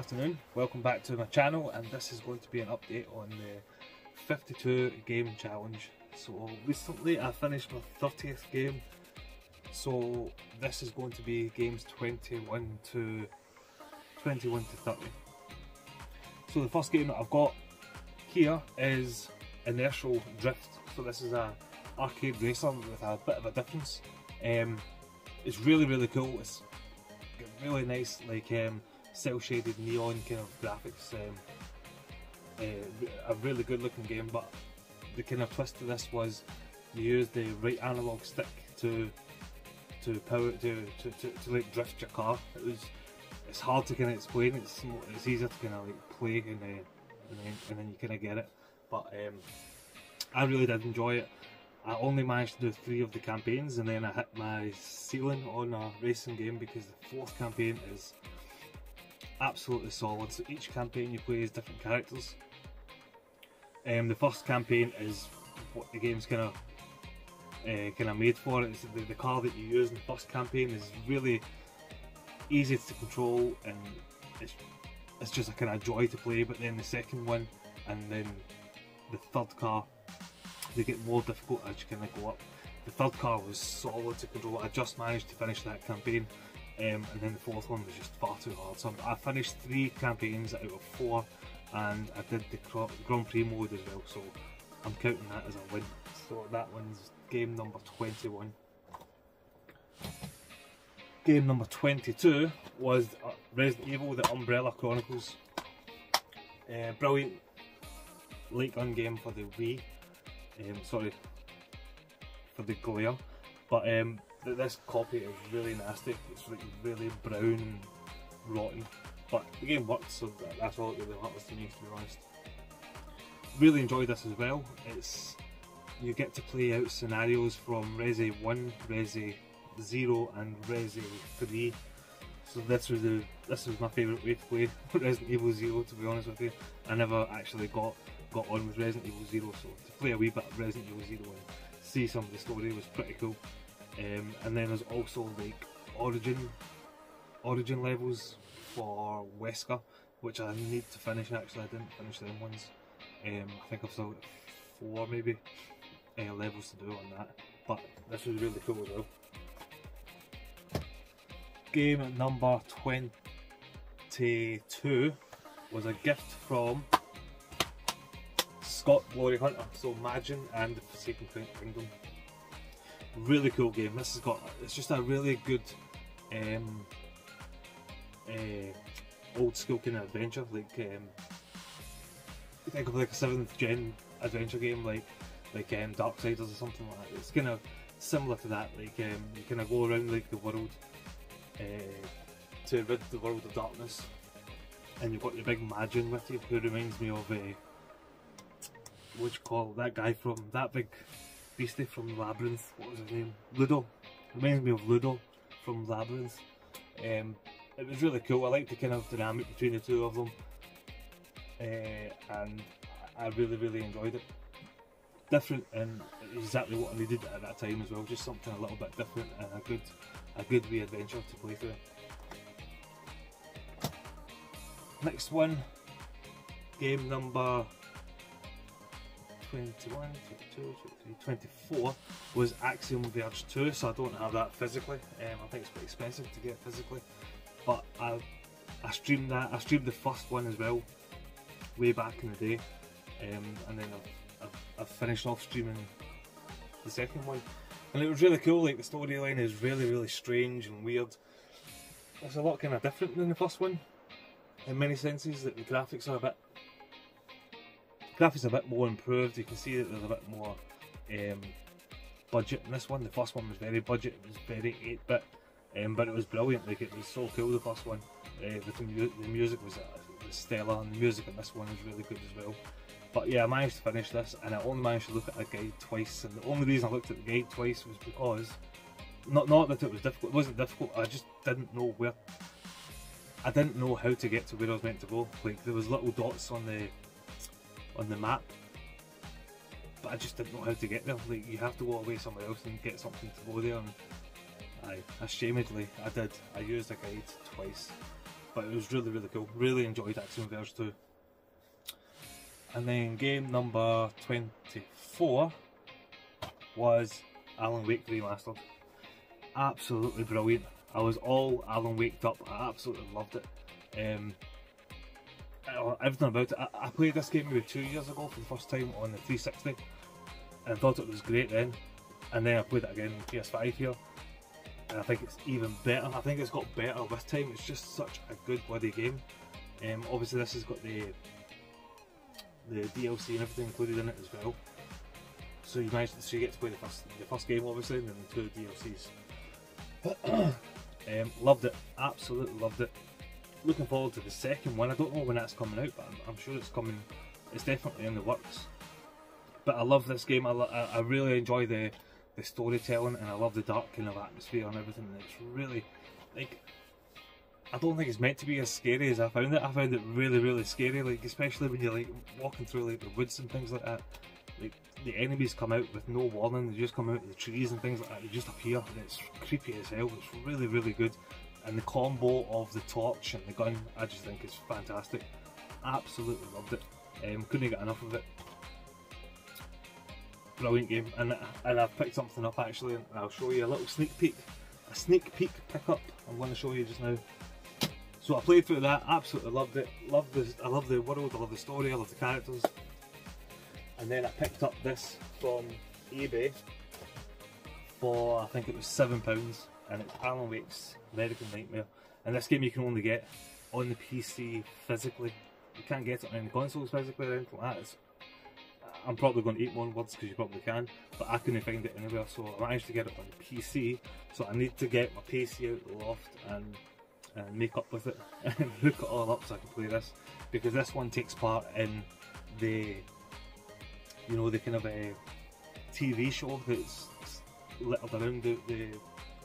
afternoon, welcome back to my channel, and this is going to be an update on the 52 game challenge. So recently I finished my 30th game, so this is going to be games 21 to 30. So the first game that I've got here is Inertial Drift. So this is a arcade racer with a bit of a difference. It's really cool. It's got really nice, like cell shaded neon kind of graphics. A really good looking game, but the kind of twist to this was you use the right analog stick to like drift your car. It's hard to kind of explain. It's easier to kind of like play and then you kind of get it. But I really did enjoy it. I only managed to do 3 of the campaigns, and then I hit my ceiling on a racing game because the 4th campaign is absolutely solid. So each campaign you play is different characters. The first campaign is what the game's kind of made for. It's the car that you use in the first campaign is really easy to control, and it's just a kind of joy to play. But then the second one and then the third car, they get more difficult as you kind of go up. The third car was solid to control. I just managed to finish that campaign, and then the 4th one was just far too hard. So I finished 3 campaigns out of 4, and I did the Grand Prix mode as well, so I'm counting that as a win. So that one's game number 21. Game number 22 was Resident Evil: The Umbrella Chronicles. Brilliant light gun game for the Wii. Sorry for the glare, but this copy is really nasty. It's like really brown and rotten, but the game works, so that's all it really matters to me, to be honest. Really enjoyed this as well. You get to play out scenarios from Resi 1, Resi 0 and Resi 3. So this was my favourite way to play Resident Evil 0, to be honest with you. I never actually got on with Resident Evil 0, so to play a wee bit of Resident Evil 0 and see some of the story was pretty cool. And then there's also like origin levels for Wesker, which I need to finish. Actually, I didn't finish them ones. I think I've still got 4 maybe levels to do on that, but this was really cool as well. Game number 22 was a gift from Scott Glory Hunter, so Majin and the Forsaken Kingdom. Really cool game. It's just a really good old school kind of adventure, like think of like a 7th gen adventure game, like Darksiders or something like that. It's kind of similar to that. Like you kind of go around like the world to rid the world of darkness, and you've got your big Majin with you, who reminds me of what do you call that guy from that big beastie from Labyrinth? What was his name? Ludo. Reminds me of Ludo from Labyrinth. It was really cool. I liked the kind of dynamic between the two of them, and I really enjoyed it. Different and exactly what I needed at that time as well. Just something a little bit different and a good wee adventure to play through. Next one, game number 21, 22, 23, 24 was Axiom Verge 2, so I don't have that physically. I think it's quite expensive to get physically, but I streamed that. I streamed the first one as well, way back in the day, and then I've finished off streaming the second one, and it was really cool. Like the storyline is really strange and weird. It's a lot kind of different than the first one in many senses. That the graphics are a bit more improved. You can see that there's a bit more budget in this one. The first one was very budget. It was very 8-bit, but it was brilliant. Like it was so cool. The first one, the music was stellar, and the music in this one is really good as well. But yeah, I managed to finish this, and I only managed to look at a guide twice. And the only reason I looked at the guide twice was because not that it was difficult. It wasn't difficult. I just didn't know where. I didn't know how to get to where I was meant to go. Like there was little dots on the map, but I just didn't know how to get there. Like you have to go away somewhere else and get something to go there. And ashamedly, I did. I used a guide twice, but it was really cool. Really enjoyed Axiom Verge 2. And then game number 24 was Alan Wake Remastered. Absolutely brilliant. I was all Alan Waked up. I absolutely loved it. Everything about it. I played this game maybe 2 years ago for the first time on the 360 and thought it was great then. And then I played it again on PS5 here, and I think it's even better. I think it's got better with time. It's just such a good bloody game. Obviously this has got the DLC and everything included in it as well. So you get to play the first game obviously, and then the 2 DLCs. Loved it, absolutely loved it. Looking forward to the second one. I don't know when that's coming out, but I'm sure it's coming. It's definitely in the works. But I love this game. I really enjoy the storytelling, and I love the dark kind of atmosphere and everything. And it's really, like, I don't think it's meant to be as scary as I found it. I found it really scary, like especially when you're like walking through like the woods and things like that. Like the enemies come out with no warning. They just come out of the trees and things like that. They just appear, and it's creepy as hell. It's really good. And the combo of the torch and the gun, I just think is fantastic. Absolutely loved it. Couldn't get enough of it. Brilliant game, and I've picked something up actually, and I'll show you a little sneak peek. A sneak peek pickup I'm going to show you just now. So I played through that, absolutely loved it. I love the world, I love the story, I love the characters. And then I picked up this from eBay for, I think it was £7, and it's Alan Wake's American Nightmare. And this game you can only get on the PC physically. You can't get it on any consoles physically or anything like that. I'm probably going to eat more words because you probably can, but I couldn't find it anywhere, so I managed to get it on the PC. So I need to get my PC out the loft and make up with it and hook it all up so I can play this, because this one takes part in the, you know, the kind of a TV show that's littered around the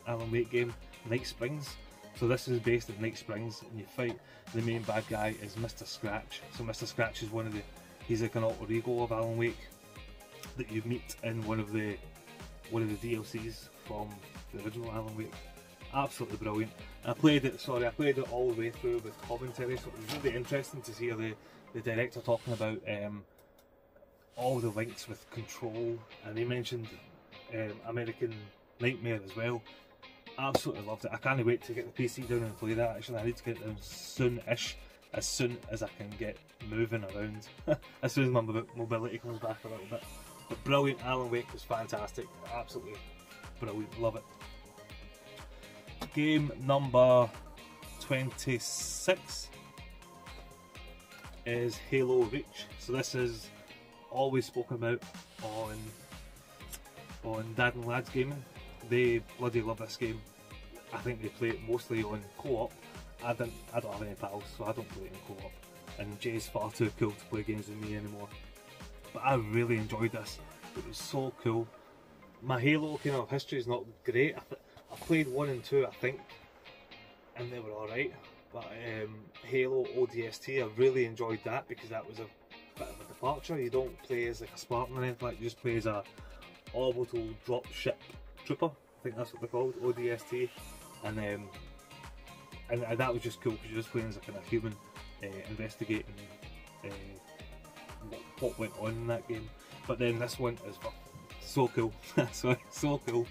Alan Wake game, Night Springs. So this is based in Night Springs, and you fight the main bad guy is Mr. Scratch. So Mr. Scratch is one of the, he's like an alter ego of Alan Wake that you meet in one of the DLCs from the original Alan Wake. Absolutely brilliant. I played it all the way through with commentary, so it was really interesting to hear the director talking about all the links with Control, and he mentioned American Nightmare as well. Absolutely loved it. I can't wait to get the PC down and play that. Actually, I need to get it down soon-ish, as soon as I can get moving around, as soon as my mobility comes back a little bit. But brilliant, Alan Wake was fantastic, absolutely brilliant, love it. Game number 26 is Halo Reach. So this is always spoken about on Dad and Lads Gaming. They bloody love this game. I think they play it mostly on co-op. I don't have any pals, so I don't play it in co-op. And Jay's far too cool to play games with me anymore. But I really enjoyed this. It was so cool. My Halo kind of history is not great. I played 1 and 2, I think, and they were alright. But Halo ODST, I really enjoyed that because that was a bit of a departure. You don't play as like a Spartan or anything like that, you just play as a orbital dropship trooper. I think that's what they're called, ODST. And that was just cool because you're just playing as a kind of human investigating what went on in that game. But then this one is so cool. so cool.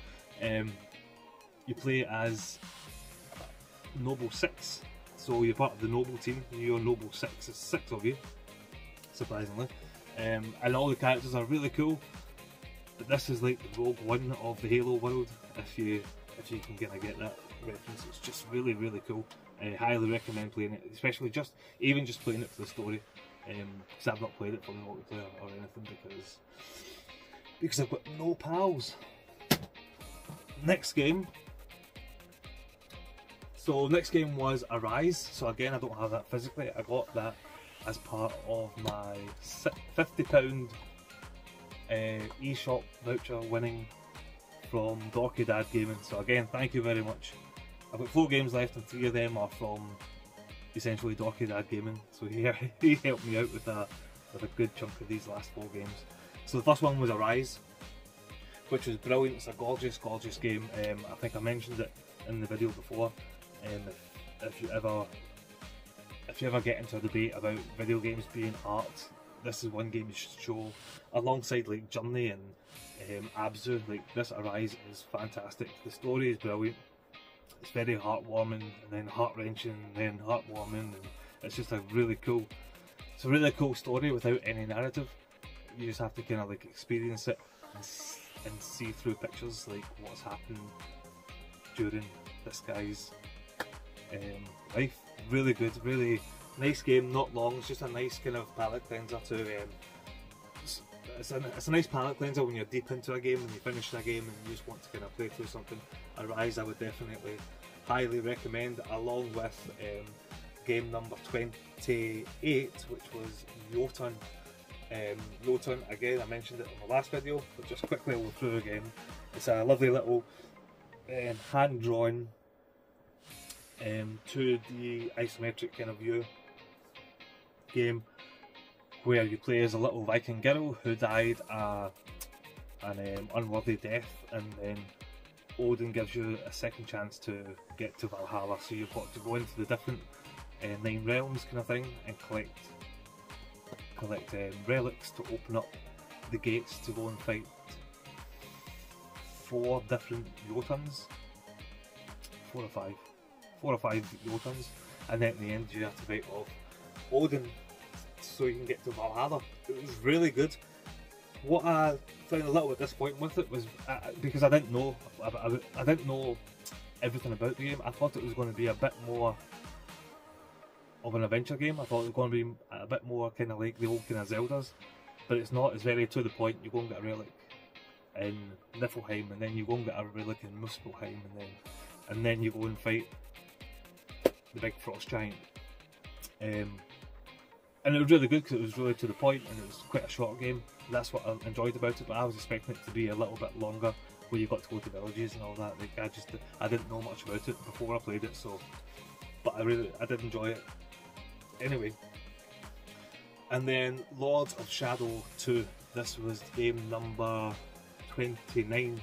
You play as Noble 6, so you're part of the Noble team. You're Noble 6, there's 6 of you, surprisingly. And all the characters are really cool. But this is like the Rogue One of the Halo world, if you can kind of get that reference. It's just really cool. I highly recommend playing it, especially just playing it for the story. Because I've not played it for the multiplayer or anything because I've got no pals. Next game. So next game was Arise. So again, I don't have that physically. I got that as part of my £50 eShop voucher winning from Dorky Dad Gaming. So again, thank you very much. I've got 4 games left and 3 of them are from essentially Dorky Dad Gaming. So he helped me out with a good chunk of these last 4 games. So the first one was Arise, which was brilliant. It's a gorgeous game. I think I mentioned it in the video before. If you ever if you ever get into a debate about video games being art, this is one game you should show, alongside like Journey and Abzu. Like, this Arise is fantastic. The story is brilliant. It's very heartwarming, and then heart-wrenching, and then heartwarming, and it's just a really cool. It's a really cool story without any narrative. You just have to kind of like experience it and see through pictures like what's happened during this guy's life. Really good, really nice game. Not long. It's just a nice kind of palate cleanser to. It's a nice palate cleanser when you're deep into a game and you finish a game and you just want to kind of play through something. Arise, I would definitely highly recommend, along with game number 28, which was Jotun. Jotun, again, I mentioned it in my last video, but just quickly we'll through again. It's a lovely little hand-drawn 2D isometric kind of view game where you play as a little Viking girl who died an unworthy death, and then Odin gives you a second chance to get to Valhalla. So you've got to go into the different 9 realms kind of thing and collect relics to open up the gates to go and fight 4 different Jotuns, 4 or 5 Jotuns, and then at the end you have to fight off Odin so you can get to Valhalla. It was really good. What I found a little bit disappointing with it was because I didn't know everything about the game. I thought it was going to be a bit more of an adventure game. I thought it was going to be a bit more kind of like the old kind of Zeldas, but it's not. It's very to the point. You go and get a relic in Niflheim, and then you go and get a relic in Muspelheim, and then you go and fight the big frost giant. And it was really good because it was really to the point and it was quite a short game. That's what I enjoyed about it, but I was expecting it to be a little bit longer where you got to go to villages and all that. Like, I didn't know much about it before I played it, so, but I did enjoy it anyway. And then Lords of Shadow 2. This was game number 29.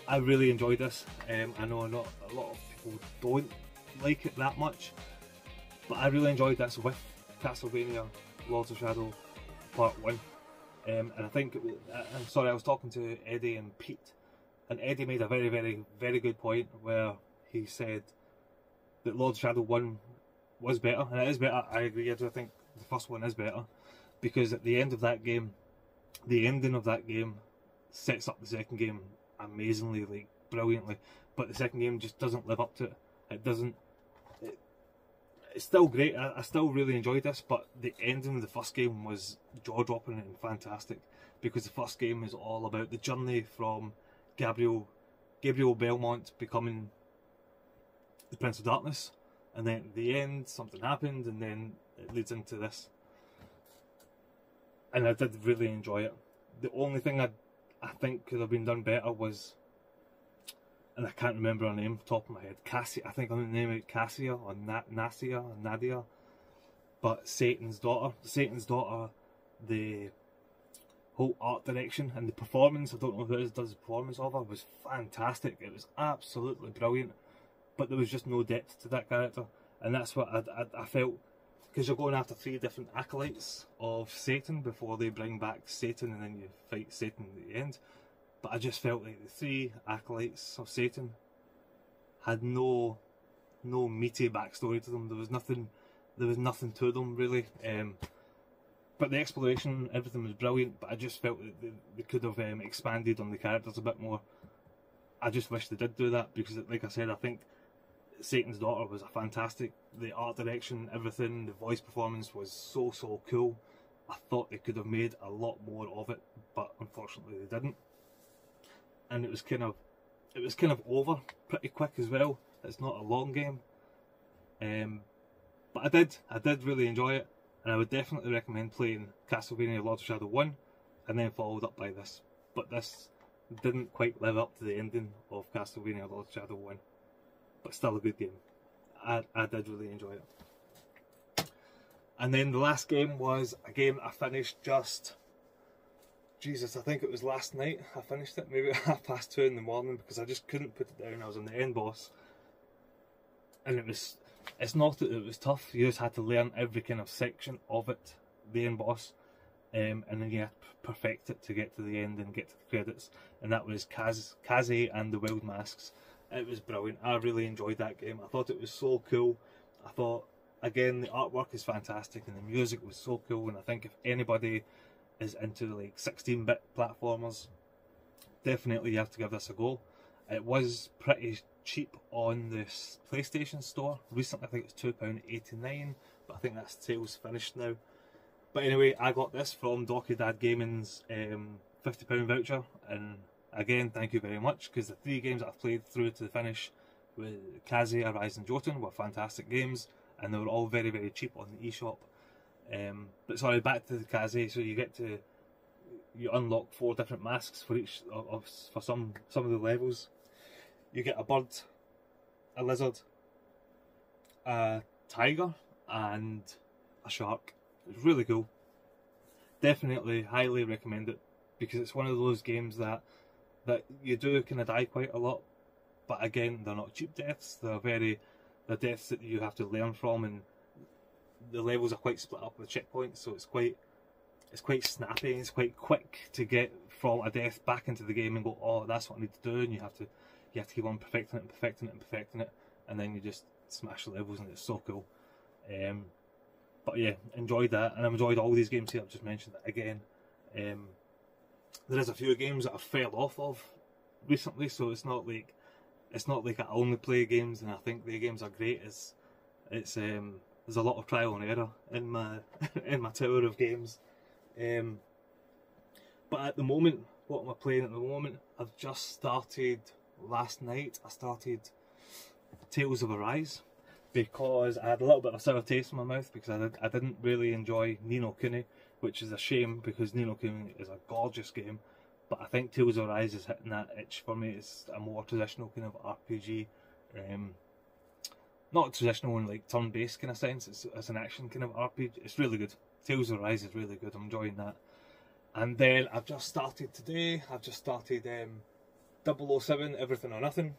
I really enjoyed this. I know not a lot of people don't like it that much, but I really enjoyed this with Castlevania Lords of Shadow Part 1. And I think, I'm sorry, I was talking to Eddie and Pete, and Eddie made a very, very, very good point where he said that Lords of Shadow 1 was better, and it is better. I agree. I do think the first one is better, because at the end of that game, the ending of that game sets up the second game amazingly, like brilliantly, but the second game just doesn't live up to it. It doesn't. It's still great. I still really enjoyed this, but the ending of the first game was jaw-dropping and fantastic, because the first game is all about the journey from Gabriel Belmont becoming the Prince of Darkness, and then at the end something happened, and then it leads into this. And I did really enjoy it. The only thing I think could have been done better was, and I can't remember her name top of my head, Cassie. I think her name is Cassia or Nasia or Nadia, but Satan's daughter. Satan's daughter, the whole art direction and the performance, I don't know who it is does the performance of her, was fantastic. It was absolutely brilliant, but there was just no depth to that character, and that's what I felt, because you're going after 3 different acolytes of Satan before they bring back Satan, and then you fight Satan at the end. But I just felt like the 3 acolytes of Satan had no meaty backstory to them. There was nothing to them really. But the exploration, everything was brilliant. But I just felt that they could have expanded on the characters a bit more. I just wish they did do that, because, like I said, I think Satan's daughter was a fantastic. The art direction, everything, the voice performance was so cool. I thought they could have made a lot more of it, but unfortunately they didn't. And it was kind of over pretty quick as well. It's not a long game, but I did really enjoy it, and I would definitely recommend playing Castlevania Lords of Shadow 1 and then followed up by this. But this didn't quite live up to the ending of Castlevania Lords of Shadow 1, but still a good game. I did really enjoy it. And then the last game was a game I finished just, Jesus, I think it was last night I finished it, maybe at 2:30 in the morning, because I just couldn't put it down. I was on the end boss, and it was it's not that it was tough, you just had to learn every kind of section of it, the end boss, and then you had to perfect it to get to the end and get to the credits, and that was Kaze and the Wild Masks. It was brilliant. I really enjoyed that game. I thought it was so cool. I thought, again, the artwork is fantastic and the music was so cool, and I think if anybody is into like 16-bit platformers, definitely you have to give this a go. It was pretty cheap on the PlayStation Store recently. I think it's £2.89, but I think that sale's finished now. But anyway, I got this from Docky Dad Gaming's £50 voucher, and again, thank you very much, because the 3 games that I've played through to the finish with Kaze, Arise and Jotun were fantastic games, and they were all very, very cheap on the eShop. But sorry, back to the Kaze. So you unlock 4 different masks for each for some of the levels. You get a bird, a lizard, a tiger, and a shark. It's really cool. Definitely, highly recommend it, because it's one of those games that you do kind of die quite a lot, but again, they're not cheap deaths. They're deaths that you have to learn from, and the levels are quite split up with checkpoints, so it's quite snappy. It's quite quick to get from a death back into the game and go, oh, that's what I need to do, and you have to keep on perfecting it, and then you just smash the levels, and it's so cool. But yeah, enjoyed that, and I've enjoyed all these games here. I've just mentioned that again. There is a few games that I fell off of recently, so it's not like I only play games and I think the games are great. There's a lot of trial and error in my tower of games. But at the moment, what am I playing at the moment? I've just started last night. I started Tales of Arise, because I had a little bit of a sour taste in my mouth, because I didn't really enjoy Ni no Kuni, which is a shame, because Ni no Kuni is a gorgeous game, but I think Tales of Arise is hitting that itch for me. It's a more traditional kind of RPG, not traditional in like turn-based kind of sense, it's an action kind of RPG. It's really good. Tales of Arise is really good, I'm enjoying that. And then I've just started 007 Everything or Nothing.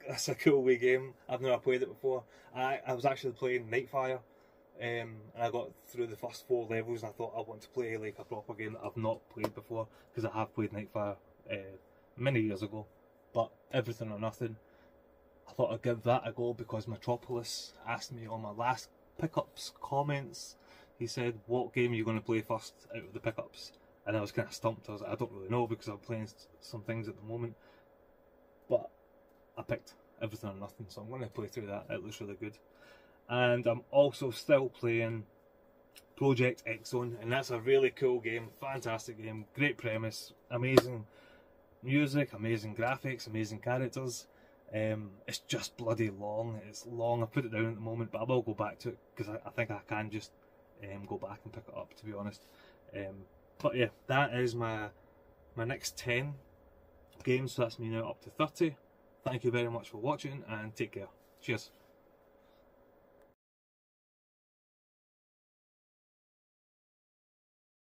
That's a cool wee game. I've never played it before. I was actually playing Nightfire, and I got through the first 4 levels, and I thought I want to play like a proper game that I've not played before, because I have played Nightfire many years ago. But Everything or Nothing, I thought I'd give that a go, because Metropolis asked me on my last pickups comments. He said, what game are you going to play first out of the pickups? And I was kind of stumped. I was like, I don't really know, because I'm playing some things at the moment. But I picked Everything or Nothing, so I'm going to play through that. It looks really good. And I'm also still playing Project X Zone, and that's a really cool game, fantastic game, great premise, amazing music, amazing graphics, amazing characters. It's just bloody long. It's long. I put it down at the moment, but I will go back to it, because I think I can just go back and pick it up, to be honest. But yeah, that is my next 10 games, so that's me now up to 30. Thank you very much for watching, and take care. Cheers.